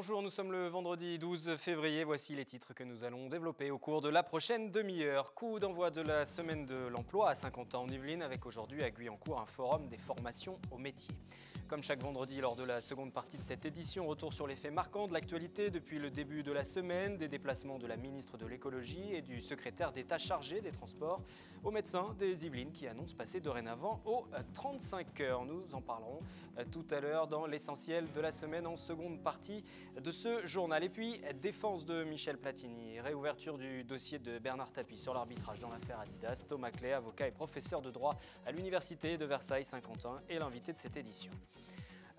Bonjour, nous sommes le vendredi 12 février. Voici les titres que nous allons développer au cours de la prochaine demi-heure. Coup d'envoi de la semaine de l'emploi à Saint-Quentin en Yvelines avec aujourd'hui à Guyancourt un forum des formations au métier. Comme chaque vendredi lors de la seconde partie de cette édition, retour sur les faits marquants de l'actualité depuis le début de la semaine, des déplacements de la ministre de l'écologie et du secrétaire d'État chargé des transports aux médecins des Yvelines qui annoncent passer dorénavant aux 35 heures. Nous en parlerons tout à l'heure dans l'essentiel de la semaine en seconde partie de ce journal. Et puis, défense de Michel Platini, réouverture du dossier de Bernard Tapie sur l'arbitrage dans l'affaire Adidas. Thomas Clay, avocat et professeur de droit à l'université de Versailles-Saint-Quentin, est l'invité de cette édition.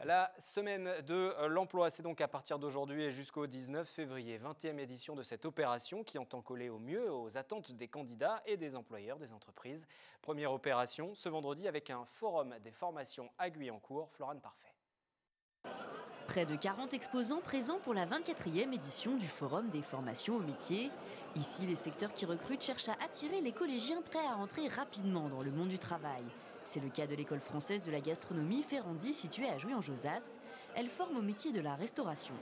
La semaine de l'emploi, c'est donc à partir d'aujourd'hui et jusqu'au 19 février, 20e édition de cette opération qui entend coller au mieux aux attentes des candidats et des employeurs des entreprises. Première opération ce vendredi avec un forum des formations à Guyancourt. Florane Parfait. Près de 40 exposants présents pour la 24e édition du Forum des formations au métier. Ici, les secteurs qui recrutent cherchent à attirer les collégiens prêts à entrer rapidement dans le monde du travail. C'est le cas de l'école française de la gastronomie Ferrandi, située à Jouy-en-Josas. Elle forme au métier de la restauration.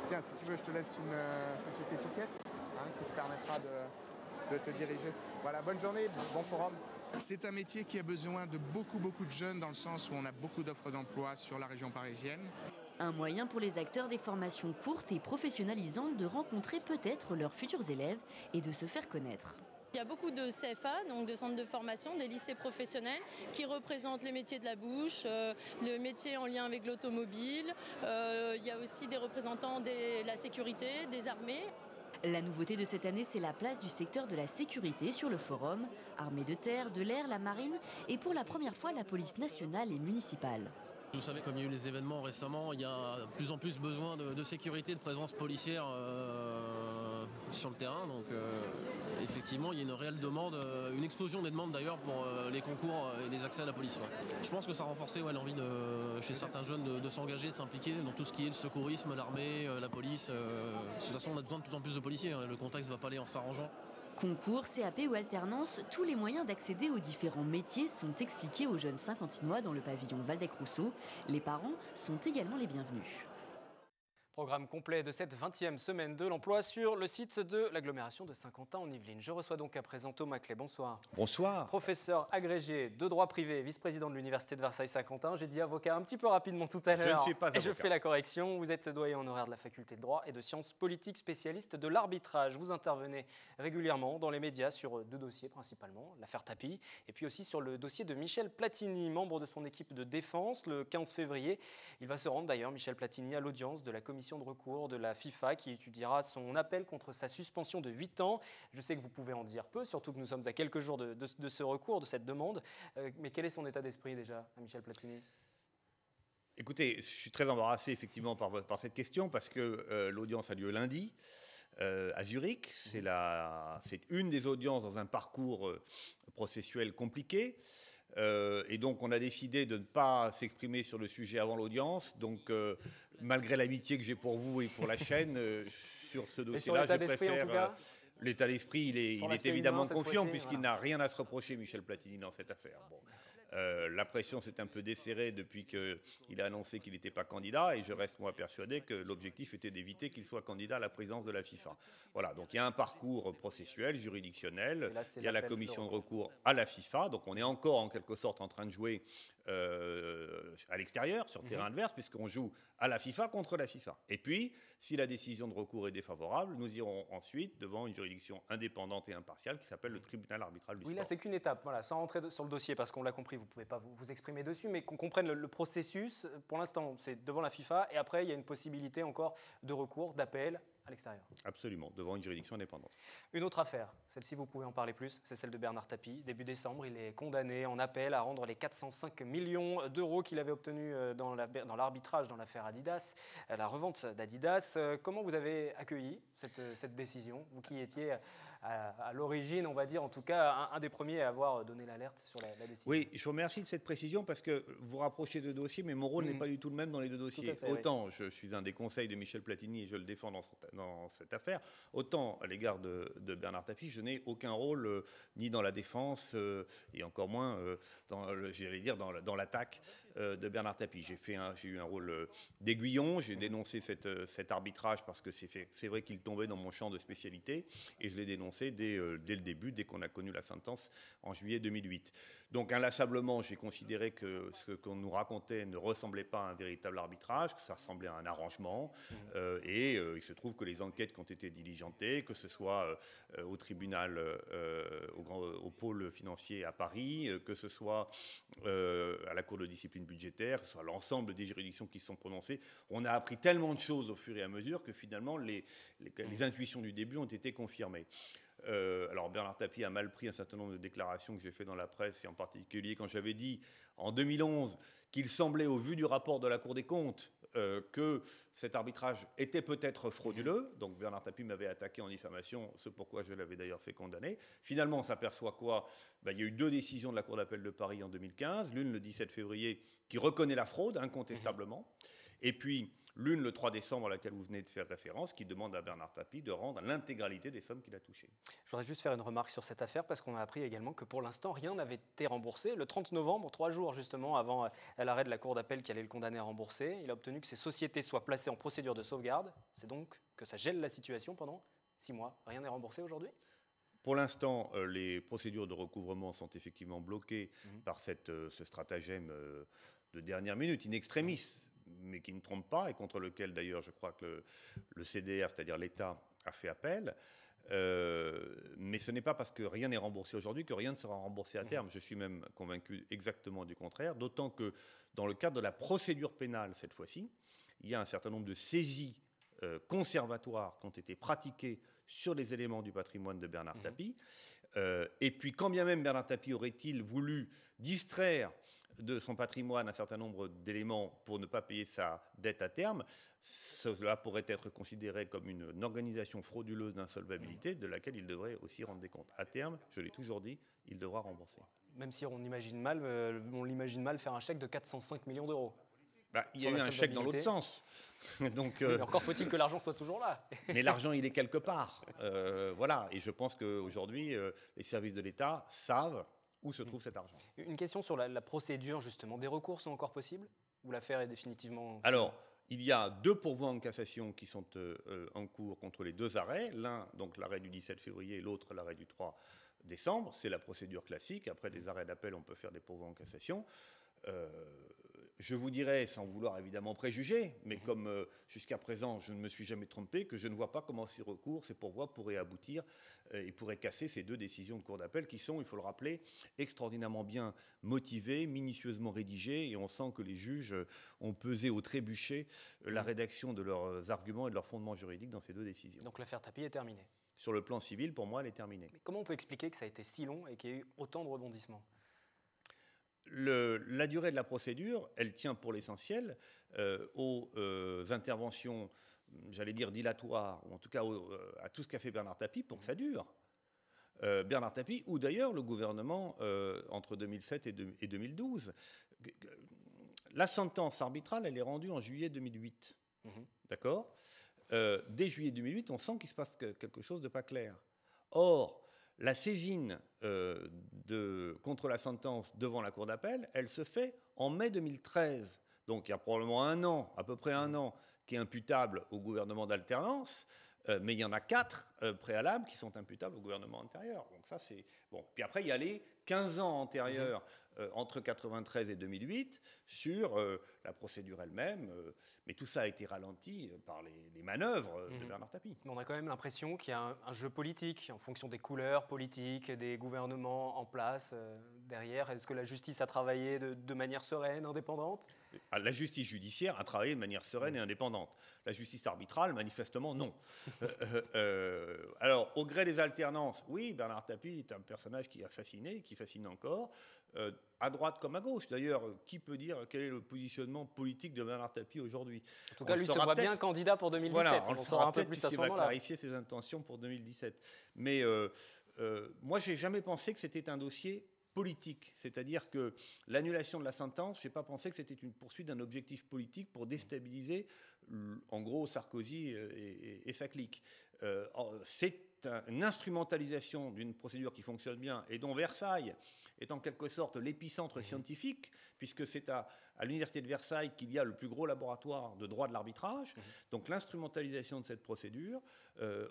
Tiens, si tu veux, je te laisse une petite étiquette qui te permettra de te diriger. Voilà, bonne journée, bon forum. C'est un métier qui a besoin de beaucoup de jeunes dans le sens où on a beaucoup d'offres d'emploi sur la région parisienne. Un moyen pour les acteurs des formations courtes et professionnalisantes de rencontrer peut-être leurs futurs élèves et de se faire connaître. Il y a beaucoup de CFA, donc de centres de formation, des lycées professionnels qui représentent les métiers de la bouche, le métier en lien avec l'automobile. Il y a aussi des représentants de la sécurité, des armées. La nouveauté de cette année, c'est la place du secteur de la sécurité sur le forum. Armée de terre, de l'air, la marine et pour la première fois la police nationale et municipale. Vous savez, comme il y a eu les événements récemment, il y a de plus en plus besoin de sécurité, de présence policière sur le terrain. Donc effectivement, il y a une réelle demande, une explosion des demandes d'ailleurs pour les concours et les accès à la police. Ouais. Je pense que ça a renforcé l'envie chez certains jeunes de s'engager, de s'impliquer dans tout ce qui est le secourisme, l'armée, la police. De toute façon, on a besoin de plus en plus de policiers. Le contexte ne va pas aller en s'arrangeant. Concours, CAP ou alternance, tous les moyens d'accéder aux différents métiers sont expliqués aux jeunes Saint-Quentinois dans le pavillon Waldeck-Rousseau. Les parents sont également les bienvenus. Programme complet de cette 20e semaine de l'emploi sur le site de l'agglomération de Saint-Quentin en Yvelines. Je reçois donc à présent Thomas Clay. Bonsoir. Bonsoir. Professeur agrégé de droit privé, vice-président de l'université de Versailles-Saint-Quentin. J'ai dit avocat un petit peu rapidement tout à l'heure. Je ne suis pas avocat. Et je fais la correction. Vous êtes doyen honoraire de la faculté de droit et de sciences politiques, spécialiste de l'arbitrage. Vous intervenez régulièrement dans les médias sur deux dossiers principalement, l'affaire Tapie et puis aussi sur le dossier de Michel Platini, membre de son équipe de défense. Le 15 février, il va se rendre d'ailleurs, Michel Platini, à l'audience de la commission de recours de la FIFA qui étudiera son appel contre sa suspension de 8 ans. Je sais que vous pouvez en dire peu, surtout que nous sommes à quelques jours de ce recours, de cette demande. Mais quel est son état d'esprit déjà, à Michel Platini ? Écoutez, je suis très embarrassé effectivement par cette question parce que l'audience a lieu lundi à Zurich. C'est une des audiences dans un parcours processuel compliqué. Et donc on a décidé de ne pas s'exprimer sur le sujet avant l'audience. Donc malgré l'amitié que j'ai pour vous et pour la chaîne, sur ce dossier-là, je préfère... L'état d'esprit, il est évidemment confiant puisqu'il n'a rien à se reprocher, Michel Platini, dans cette affaire. Bon. La pression s'est un peu desserrée depuis qu'il a annoncé qu'il n'était pas candidat et je reste moi persuadé que l'objectif était d'éviter qu'il soit candidat à la présidence de la FIFA. Voilà, donc il y a un parcours processuel, juridictionnel, il y a la commission de recours à la FIFA, donc on est encore en quelque sorte en train de jouer à l'extérieur, sur terrain adverse, puisqu'on joue à la FIFA contre la FIFA. Et puis, si la décision de recours est défavorable, nous irons ensuite devant une juridiction indépendante et impartiale qui s'appelle le tribunal arbitral du sport. Oui, là, c'est qu'une étape, voilà, sans rentrer sur le dossier, parce qu'on l'a compris, vous ne pouvez pas vous exprimer dessus, mais qu'on comprenne le processus. Pour l'instant, c'est devant la FIFA, et après, il y a une possibilité encore de recours, d'appel à l'extérieur. Absolument, devant une juridiction indépendante. Une autre affaire, celle-ci vous pouvez en parler plus, c'est celle de Bernard Tapie. Début décembre, il est condamné en appel à rendre les 405 millions d'euros qu'il avait obtenus dans l'arbitrage dans l'affaire Adidas, la revente d'Adidas. Comment vous avez accueilli cette décision, vous qui étiez à l'origine, on va dire, en tout cas, un des premiers à avoir donné l'alerte sur la décision? Oui, je vous remercie de cette précision parce que vous rapprochez deux dossiers, mais mon rôle n'est pas du tout le même dans les deux dossiers. Fait, autant je suis un des conseils de Michel Platini et je le défends dans cette affaire. Autant à l'égard de Bernard Tapie, je n'ai aucun rôle ni dans la défense et encore moins dans l'attaque de Bernard Tapie. J'ai eu un rôle d'aiguillon, j'ai dénoncé cet arbitrage parce que c'est vrai qu'il tombait dans mon champ de spécialité et je l'ai dénoncé dès le début, dès qu'on a connu la sentence en juillet 2008. Donc inlassablement, j'ai considéré que ce qu'on nous racontait ne ressemblait pas à un véritable arbitrage, que ça ressemblait à un arrangement. Et il se trouve que les enquêtes qui ont été diligentées, que ce soit au tribunal, au pôle financier à Paris, que ce soit à la Cour de discipline budgétaire, que ce soit l'ensemble des juridictions qui se sont prononcées, on a appris tellement de choses au fur et à mesure que finalement les intuitions du début ont été confirmées. Alors Bernard Tapie a mal pris un certain nombre de déclarations que j'ai fait dans la presse, et en particulier quand j'avais dit en 2011 qu'il semblait, au vu du rapport de la Cour des comptes, que cet arbitrage était peut-être frauduleux. Donc Bernard Tapie m'avait attaqué en diffamation, ce pourquoi je l'avais d'ailleurs fait condamner. Finalement, on s'aperçoit quoi ? Il y a eu 2 décisions de la Cour d'appel de Paris en 2015, l'une le 17 février qui reconnaît la fraude incontestablement, et puis l'une le 3 décembre à laquelle vous venez de faire référence, qui demande à Bernard Tapie de rendre l'intégralité des sommes qu'il a touchées. Je voudrais juste faire une remarque sur cette affaire parce qu'on a appris également que pour l'instant, rien n'avait été remboursé. Le 30 novembre, 3 jours justement avant l'arrêt de la Cour d'appel qui allait le condamner à rembourser, il a obtenu que ces sociétés soient placées en procédure de sauvegarde. C'est donc que ça gèle la situation pendant 6 mois. Rien n'est remboursé aujourd'hui ? Pour l'instant, les procédures de recouvrement sont effectivement bloquées par ce stratagème de dernière minute, in extremis, mais qui ne trompe pas et contre lequel d'ailleurs je crois que le CDR, c'est-à-dire l'État, a fait appel. Mais ce n'est pas parce que rien n'est remboursé aujourd'hui que rien ne sera remboursé à terme. Je suis même convaincu exactement du contraire, d'autant que dans le cadre de la procédure pénale cette fois-ci, il y a un certain nombre de saisies conservatoires qui ont été pratiquées sur les éléments du patrimoine de Bernard Tapie. Et puis quand bien même Bernard Tapie aurait-il voulu distraire de son patrimoine un certain nombre d'éléments pour ne pas payer sa dette à terme, cela pourrait être considéré comme une organisation frauduleuse d'insolvabilité de laquelle il devrait aussi rendre des comptes. À terme, je l'ai toujours dit, il devra rembourser. Même si on l'imagine mal faire un chèque de 405 millions d'euros. Il y a eu un chèque dans l'autre sens. Donc, mais encore faut-il que l'argent soit toujours là. Mais l'argent, il est quelque part. Voilà. Et je pense qu'aujourd'hui, les services de l'État savent où se trouve cet argent. Une question sur la procédure, justement. Des recours sont encore possibles ? Ou l'affaire est définitivement... Alors, il y a 2 pourvois en cassation qui sont en cours contre les 2 arrêts. L'un, donc l'arrêt du 17 février, et l'autre, l'arrêt du 3 décembre. C'est la procédure classique. Après des arrêts d'appel, on peut faire des pourvois en cassation. Je vous dirais, sans vouloir évidemment préjuger, mais comme jusqu'à présent je ne me suis jamais trompé, que je ne vois pas comment ces recours, ces pourvois pourraient aboutir et pourraient casser ces 2 décisions de cour d'appel qui sont, il faut le rappeler, extraordinairement bien motivées, minutieusement rédigées, et on sent que les juges ont pesé au trébuchet la rédaction de leurs arguments et de leurs fondements juridiques dans ces 2 décisions. Donc l'affaire Tapie est terminée. Sur le plan civil, pour moi, elle est terminée. Mais comment on peut expliquer que ça a été si long et qu'il y ait eu autant de rebondissements ? La durée de la procédure, elle tient pour l'essentiel aux interventions, j'allais dire dilatoires, ou en tout cas à tout ce qu'a fait Bernard Tapie pour que ça dure. Bernard Tapie, ou d'ailleurs le gouvernement entre 2007 et 2012. La sentence arbitrale, elle est rendue en juillet 2008. D'accord ? Dès juillet 2008, on sent qu'il se passe quelque chose de pas clair. Or, la saisine contre la sentence devant la Cour d'appel, elle se fait en mai 2013. Donc il y a probablement un an, à peu près un an, qui est imputable au gouvernement d'alternance, mais il y en a 4 préalables qui sont imputables au gouvernement antérieur. Donc ça, c'est bon. Puis après, il y a les 15 ans antérieurs entre 1993 et 2008 sur la procédure elle-même. Mais tout ça a été ralenti par les manœuvres de Bernard Tapie. Mais on a quand même l'impression qu'il y a un jeu politique en fonction des couleurs politiques, des gouvernements en place derrière. Est-ce que la justice a travaillé de manière sereine, indépendante ? La justice judiciaire a travaillé de manière sereine et indépendante. La justice arbitrale, manifestement, non. Alors, au gré des alternances, oui, Bernard Tapie est un personnage qui a fasciné, qui fascine encore, à droite comme à gauche. D'ailleurs, qui peut dire quel est le positionnement politique de Bernard Tapie aujourd'hui ? En tout cas, lui se voit bien candidat pour 2017. Voilà, on le saura un peu plus à ce moment-là. Il va clarifier ses intentions pour 2017. Mais moi, je n'ai jamais pensé que c'était un dossier politique, c'est-à-dire que l'annulation de la sentence, je n'ai pas pensé que c'était une poursuite d'un objectif politique pour déstabiliser en gros, Sarkozy et sa clique. C'est une instrumentalisation d'une procédure qui fonctionne bien et dont Versailles est en quelque sorte l'épicentre scientifique, puisque c'est à l'université de Versailles qu'il y a le plus gros laboratoire de droit de l'arbitrage. Donc l'instrumentalisation de cette procédure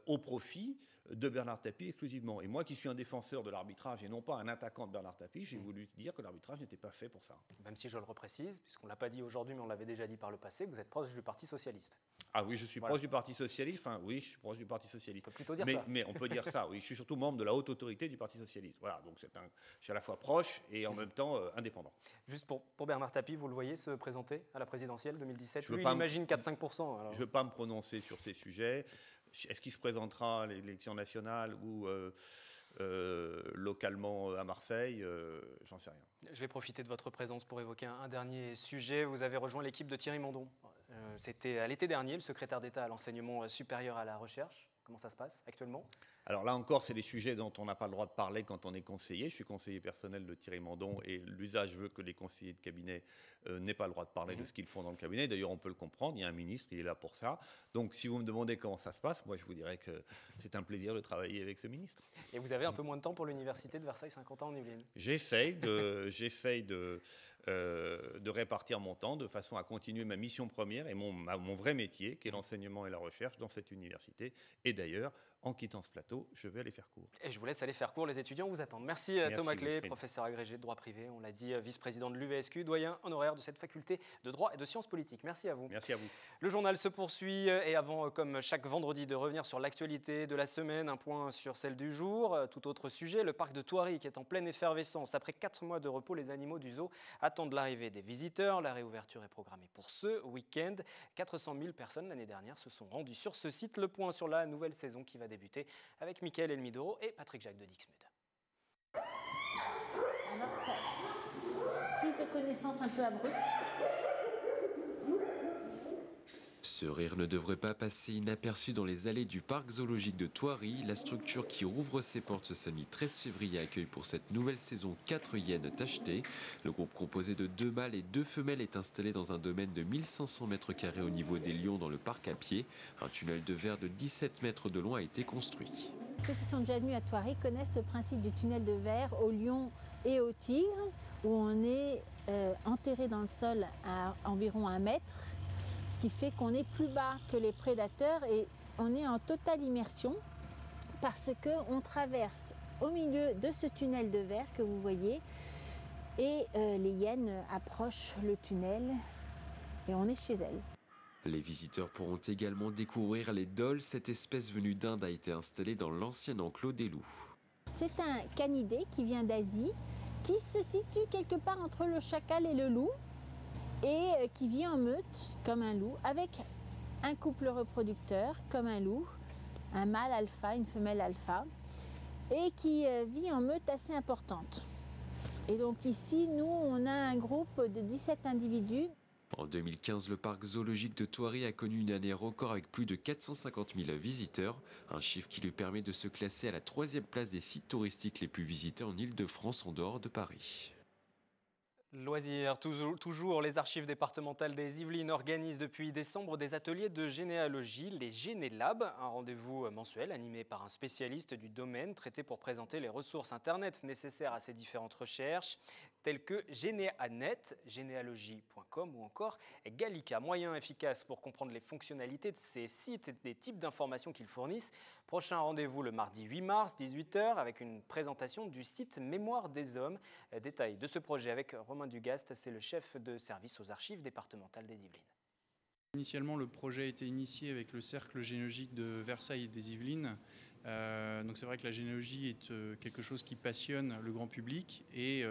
au profit de Bernard Tapie exclusivement. Et moi qui suis un défenseur de l'arbitrage et non pas un attaquant de Bernard Tapie, j'ai voulu dire que l'arbitrage n'était pas fait pour ça. Même si je le reprécise, puisqu'on ne l'a pas dit aujourd'hui, mais on l'avait déjà dit par le passé, vous êtes proche du Parti socialiste. Ah oui, je suis proche du Parti socialiste. Enfin, oui, je suis proche du Parti socialiste. On peut plutôt dire ça. Mais on peut dire ça, oui. Je suis surtout membre de la haute autorité du Parti socialiste. Voilà, donc je suis à la fois proche et en même temps indépendant. Juste pour Bernard Tapie, vous le voyez se présenter à la présidentielle 2017 Lui, il imagine imagine 4-5%. Alors. Je ne veux pas me prononcer sur ces sujets. Est-ce qu'il se présentera à l'élection nationale ou localement à Marseille? J'en sais rien. Je vais profiter de votre présence pour évoquer un dernier sujet. Vous avez rejoint l'équipe de Thierry Mandon. C'était à l'été dernier, le secrétaire d'État à l'enseignement supérieur à la recherche. Comment ça se passe actuellement? Alors là encore, c'est des sujets dont on n'a pas le droit de parler quand on est conseiller. Je suis conseiller personnel de Thierry Mandon et l'usage veut que les conseillers de cabinet n'aient pas le droit de parler de ce qu'ils font dans le cabinet. D'ailleurs, on peut le comprendre, il y a un ministre, il est là pour ça. Donc si vous me demandez comment ça se passe, moi je vous dirais que c'est un plaisir de travailler avec ce ministre. Et vous avez un peu moins de temps pour l'université de Versailles-Saint-Quentin en Yvelines? J'essaye de répartir mon temps de façon à continuer ma mission première et mon vrai métier, qui est l'enseignement et la recherche dans cette université. Et d'ailleurs, en quittant ce plateau, je vais aller faire cours. Et je vous laisse aller faire cours, les étudiants vous attendent. Merci Thomas Clé, Wilfried. professeur agrégé de droit privé, on l'a dit, vice-président de l'UVSQ, doyen honoraire de cette faculté de droit et de sciences politiques. Merci à vous. Merci à vous. Le journal se poursuit et avant, comme chaque vendredi, de revenir sur l'actualité de la semaine, un point sur celle du jour. Tout autre sujet, le parc de Thoiry qui est en pleine effervescence. Après 4 mois de repos, les animaux du zoo attendent l'arrivée des visiteurs. La réouverture est programmée pour ce week-end. 400 000 personnes l'année dernière se sont rendues sur ce site. Le point sur la nouvelle saison qui va débuter avec Mickaël Elmidoro et Patrick Jacques de Dixmude. Alors, ça, prise de connaissance un peu abrupte. Ce rire ne devrait pas passer inaperçu dans les allées du parc zoologique de Thoiry. La structure qui rouvre ses portes ce samedi 13 février accueille pour cette nouvelle saison 4 hyènes tachetées. Le groupe composé de 2 mâles et 2 femelles est installé dans un domaine de 1500 m² au niveau des lions dans le parc à pied. Un tunnel de verre de 17 mètres de long a été construit. Ceux qui sont déjà venus à Thoiry connaissent le principe du tunnel de verre aux lions et aux tigres, où on est enterré dans le sol à environ 1 mètre. Ce qui fait qu'on est plus bas que les prédateurs et on est en totale immersion parce qu'on traverse au milieu de ce tunnel de verre que vous voyez et les hyènes approchent le tunnel et on est chez elles. Les visiteurs pourront également découvrir les dholes. Cette espèce venue d'Inde a été installée dans l'ancien enclos des loups. C'est un canidé qui vient d'Asie, qui se situe quelque part entre le chacal et le loup, et qui vit en meute comme un loup, avec un couple reproducteur comme un loup, un mâle alpha, une femelle alpha, et qui vit en meute assez importante. Et donc ici, nous, on a un groupe de 17 individus. En 2015, le parc zoologique de Thoiry a connu une année record avec plus de 450 000 visiteurs, un chiffre qui lui permet de se classer à la 3e place des sites touristiques les plus visités en Île-de-France en dehors de Paris. Loisirs, toujours, les archives départementales des Yvelines organisent depuis décembre des ateliers de généalogie, les Génélabs, un rendez-vous mensuel animé par un spécialiste du domaine, traité pour présenter les ressources internet nécessaires à ces différentes recherches, telles que Généanet, généalogie.com ou encore Gallica, moyen efficace pour comprendre les fonctionnalités de ces sites et des types d'informations qu'ils fournissent. Prochain rendez-vous le mardi 8 mars, 18h, avec une présentation du site Mémoire des Hommes. Détail de ce projet avec Romain Dugast, c'est le chef de service aux archives départementales des Yvelines. Initialement, le projet a été initié avec le cercle généalogique de Versailles et des Yvelines. Donc c'est vrai que la généalogie est quelque chose qui passionne le grand public et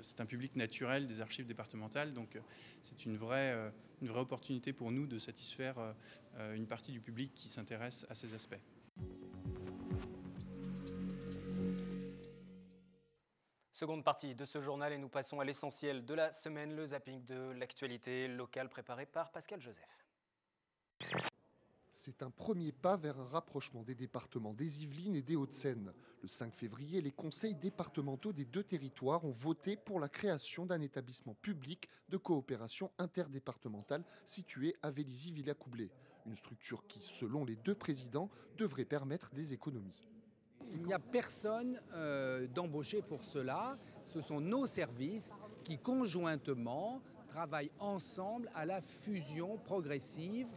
c'est un public naturel des archives départementales. Donc c'est une vraie opportunité pour nous de satisfaire une partie du public qui s'intéresse à ces aspects. Seconde partie de ce journal et nous passons à l'essentiel de la semaine, le zapping de l'actualité locale préparé par Pascal Joseph. C'est un premier pas vers un rapprochement des départements des Yvelines et des Hauts-de-Seine. Le 5 février, les conseils départementaux des deux territoires ont voté pour la création d'un établissement public de coopération interdépartementale situé à Vélizy-Villacoublay. Une structure qui, selon les deux présidents, devrait permettre des économies. Il n'y a personne d'embauché pour cela. Ce sont nos services qui, conjointement, travaillent ensemble à la fusion progressive.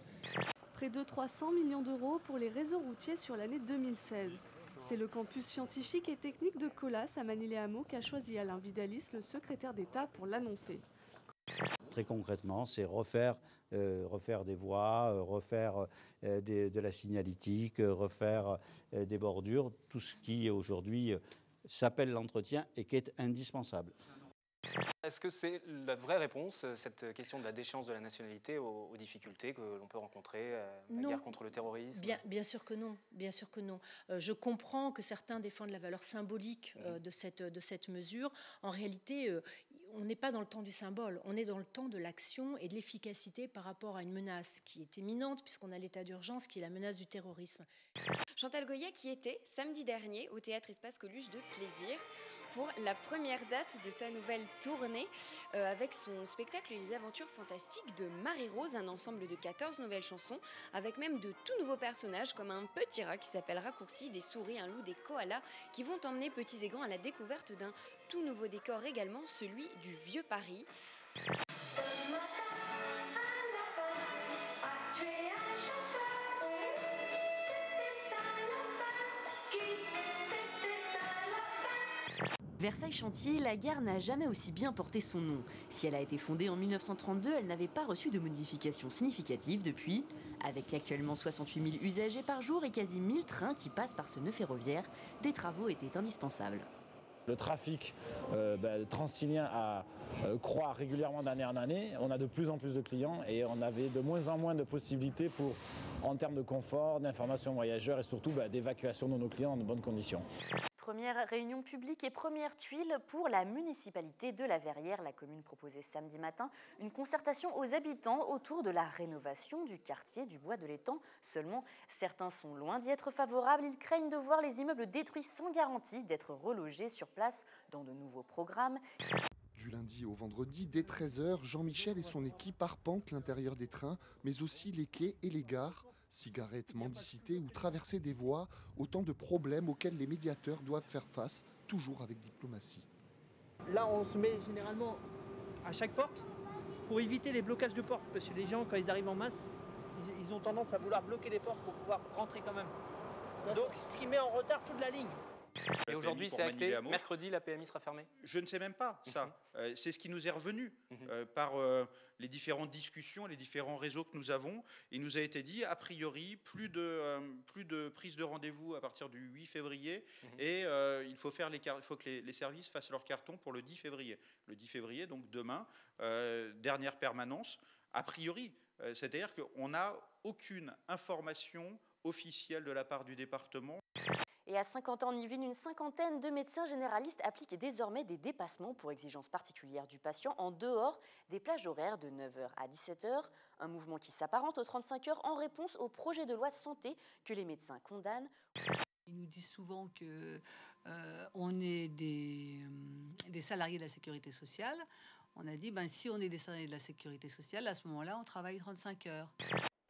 Près de 300 millions d'euros pour les réseaux routiers sur l'année 2016. C'est le campus scientifique et technique de Colas à Manille-les-Hameaux qu'a choisi Alain Vidalis, le secrétaire d'État, pour l'annoncer. Très concrètement, c'est refaire des voies, refaire de la signalétique, refaire des bordures, tout ce qui aujourd'hui s'appelle l'entretien et qui est indispensable. Est-ce que c'est la vraie réponse, cette question de la déchéance de la nationalité, aux difficultés que l'on peut rencontrer, la guerre contre le terrorisme? Bien sûr que non, bien sûr que non. Je comprends que certains défendent la valeur symbolique de cette mesure. En réalité, on n'est pas dans le temps du symbole, on est dans le temps de l'action et de l'efficacité par rapport à une menace qui est imminente, puisqu'on a l'état d'urgence, qui est la menace du terrorisme. Chantal Goya qui était samedi dernier au Théâtre Espace Coluche de Plaisir pour la première date de sa nouvelle tournée avec son spectacle Les Aventures Fantastiques de Marie-Rose, un ensemble de 14 nouvelles chansons avec même de tout nouveaux personnages comme un petit rat qui s'appelle Raccourci, des souris, un loup, des koalas qui vont emmener petits et grands à la découverte d'un tout nouveau décor également, celui du Vieux Paris. Versailles Chantier, la gare n'a jamais aussi bien porté son nom. Si elle a été fondée en 1932, elle n'avait pas reçu de modifications significatives depuis. Avec actuellement 68 000 usagers par jour et quasi 1000 trains qui passent par ce nœud ferroviaire, des travaux étaient indispensables. Le trafic transilien croît régulièrement d'année en année. On a de plus en plus de clients et on avait de moins en moins de possibilités en termes de confort, d'information voyageurs et surtout d'évacuation de nos clients dans de bonnes conditions. Première réunion publique et première tuile pour la municipalité de la Verrière. La commune proposait samedi matin une concertation aux habitants autour de la rénovation du quartier du Bois de l'Étang. Seulement, certains sont loin d'y être favorables. Ils craignent de voir les immeubles détruits sans garantie d'être relogés sur place dans de nouveaux programmes. Du lundi au vendredi, dès 13h, Jean-Michel et son équipe arpentent l'intérieur des trains, mais aussi les quais et les gares. Cigarettes, mendicité ou traversée des voies, autant de problèmes auxquels les médiateurs doivent faire face, toujours avec diplomatie. Là, on se met généralement à chaque porte pour éviter les blocages de portes, parce que les gens, quand ils arrivent en masse, ils ont tendance à vouloir bloquer les portes pour pouvoir rentrer quand même. Donc, ce qui met en retard toute la ligne. Et aujourd'hui, c'est acté. Mercredi, la PMI sera fermée? Je ne sais même pas ça. C'est ce qui nous est revenu par les différentes discussions, les différents réseaux que nous avons. Il nous a été dit, a priori, plus de prise de rendez-vous à partir du 8 février. Et il faut que les services fassent leur carton pour le 10 février. Le 10 février, donc demain, dernière permanence. A priori, c'est-à-dire qu'on n'a aucune information officielle de la part du département. Et à Saint-Quentin-en-Yvelines, une cinquantaine de médecins généralistes appliquent désormais des dépassements pour exigences particulières du patient en dehors des plages horaires de 9h à 17h. Un mouvement qui s'apparente aux 35 heures en réponse au projet de loi santé que les médecins condamnent. Ils nous disent souvent qu'on est des salariés de la sécurité sociale. On a dit, si on est des salariés de la sécurité sociale, à ce moment-là, on travaille 35 heures.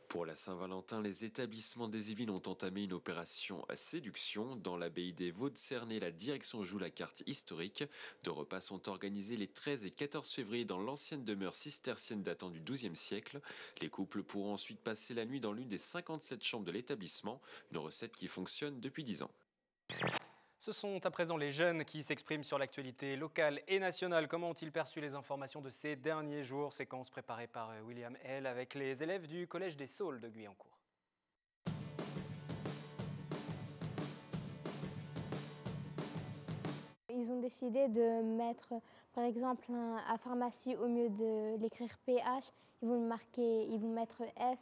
Pour la Saint-Valentin, les établissements des Yvelines ont entamé une opération à séduction. Dans l'abbaye des Vaux-de-Cernay, la direction joue la carte historique. Deux repas sont organisés les 13 et 14 février dans l'ancienne demeure cistercienne datant du XIIe siècle. Les couples pourront ensuite passer la nuit dans l'une des 57 chambres de l'établissement, une recette qui fonctionne depuis 10 ans. Ce sont à présent les jeunes qui s'expriment sur l'actualité locale et nationale. Comment ont-ils perçu les informations de ces derniers jours? Séquence préparée par William L. avec les élèves du Collège des Saules de Guyancourt. Ils ont décidé de mettre, par exemple, à pharmacie, au mieux de l'écrire PH, ils vont mettre F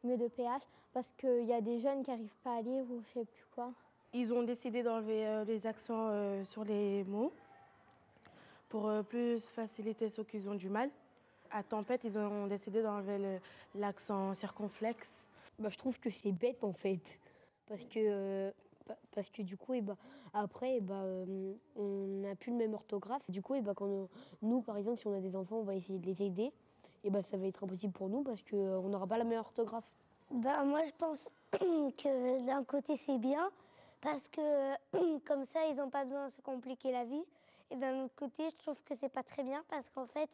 au mieux de PH, parce qu'il y a des jeunes qui n'arrivent pas à lire ou je ne sais plus quoi. Ils ont décidé d'enlever les accents sur les mots pour plus faciliter ceux qui ont du mal. À Tempête, ils ont décidé d'enlever l'accent circonflexe. Je trouve que c'est bête en fait. Parce que du coup, après, on n'a plus le même orthographe. Du coup, quand nous, par exemple, si on a des enfants, on va essayer de les aider. Ça va être impossible pour nous parce qu'on n'aura pas la même orthographe. Moi, je pense que d'un côté, c'est bien parce que comme ça, ils n'ont pas besoin de se compliquer la vie. Et d'un autre côté, je trouve que c'est pas très bien parce qu'en fait,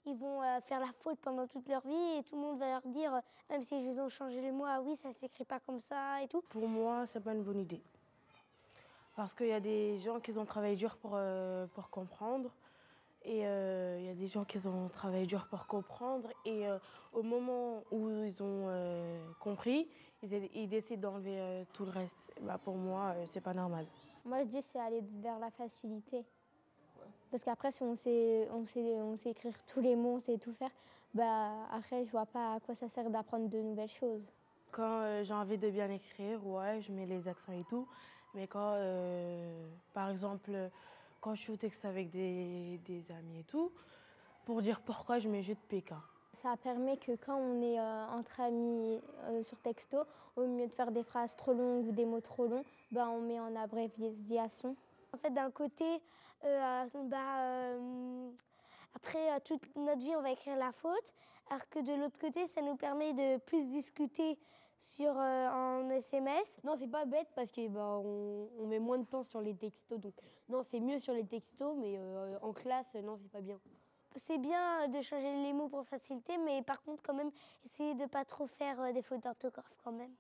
ils vont faire la faute pendant toute leur vie et tout le monde va leur dire, même si ils ont changé les mots, ah oui, ça s'écrit pas comme ça et tout. Pour moi, c'est pas une bonne idée. Parce qu'il y a des gens qui ont travaillé dur pour comprendre. Et il y a des gens qui ont travaillé dur pour comprendre. Et au moment où ils ont compris, ils décident d'enlever tout le reste. Pour moi, c'est pas normal. Moi, je dis c'est aller vers la facilité. Parce qu'après, si on sait écrire tous les mots, on sait tout faire, après, je vois pas à quoi ça sert d'apprendre de nouvelles choses. Quand j'ai envie de bien écrire, ouais, je mets les accents et tout. Mais quand, par exemple, quand je suis au texte avec des amis et tout, pour dire pourquoi, je mets juste PK. Ça permet que quand on est entre amis sur texto, au lieu de faire des phrases trop longues ou des mots trop longs, on met en abréviation. En fait, d'un côté, après toute notre vie, on va écrire la faute, alors que de l'autre côté, ça nous permet de plus discuter en SMS. Non, c'est pas bête parce que on met moins de temps sur les textos. Donc non, c'est mieux sur les textos, mais en classe, non, c'est pas bien. C'est bien de changer les mots pour faciliter, mais par contre, quand même, essayer de pas trop faire des fautes d'orthographe quand même.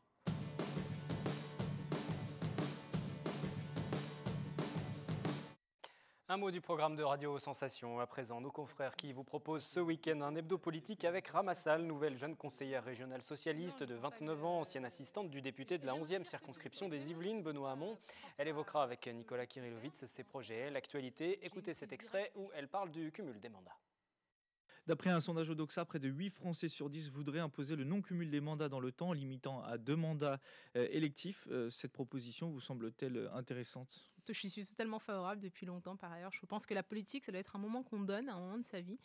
Un mot du programme de Radio Sensation. À présent, nos confrères qui vous proposent ce week-end un hebdo politique avec Ramassal, nouvelle jeune conseillère régionale socialiste de 29 ans, ancienne assistante du député de la 11e circonscription des Yvelines, Benoît Hamon. Elle évoquera avec Nicolas Kirillovitz ses projets, l'actualité. Écoutez cet extrait où elle parle du cumul des mandats. D'après un sondage Odoxa, près de 8 Français sur 10 voudraient imposer le non-cumul des mandats dans le temps, limitant à 2 mandats électifs. Cette proposition vous semble-t-elle intéressante ? Je suis totalement favorable depuis longtemps par ailleurs. Je pense que la politique, ça doit être un moment qu'on donne, un moment de sa vie.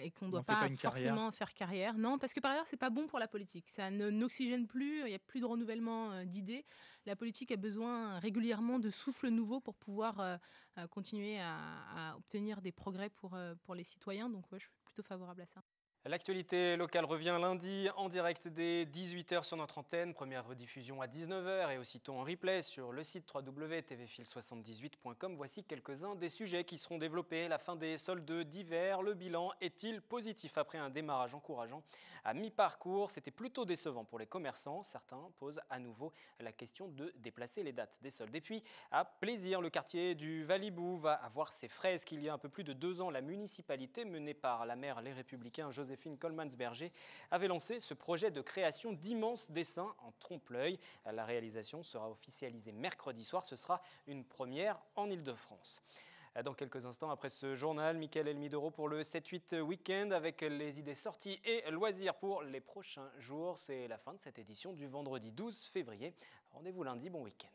Et qu'on ne doit pas forcément faire carrière. Non, parce que par ailleurs, c'est pas bon pour la politique. Ça n'oxygène plus, il n'y a plus de renouvellement d'idées. La politique a besoin régulièrement de souffle nouveau pour pouvoir continuer à obtenir des progrès pour les citoyens. Donc ouais, je suis plutôt favorable à ça. L'actualité locale revient lundi en direct dès 18h sur notre antenne. Première rediffusion à 19h et aussitôt en replay sur le site www.tvfil78.com. Voici quelques-uns des sujets qui seront développés. La fin des soldes d'hiver, le bilan est-il positif après un démarrage encourageant à mi-parcours? C'était plutôt décevant pour les commerçants. Certains posent à nouveau la question de déplacer les dates des soldes. Et puis à Plaisir, le quartier du Valibou va avoir ses fraises qu'il y a un peu plus de 2 ans. La municipalité menée par la maire Les Républicains, Joséphine Coleman-Berger, avait lancé ce projet de création d'immenses dessins en trompe-l'œil. La réalisation sera officialisée mercredi soir. Ce sera une première en Ile-de-France. Dans quelques instants, après ce journal, Mickaël Elmidoro pour le 7-8 week-end avec les idées sorties et loisirs pour les prochains jours. C'est la fin de cette édition du vendredi 12 février. Rendez-vous lundi, bon week-end.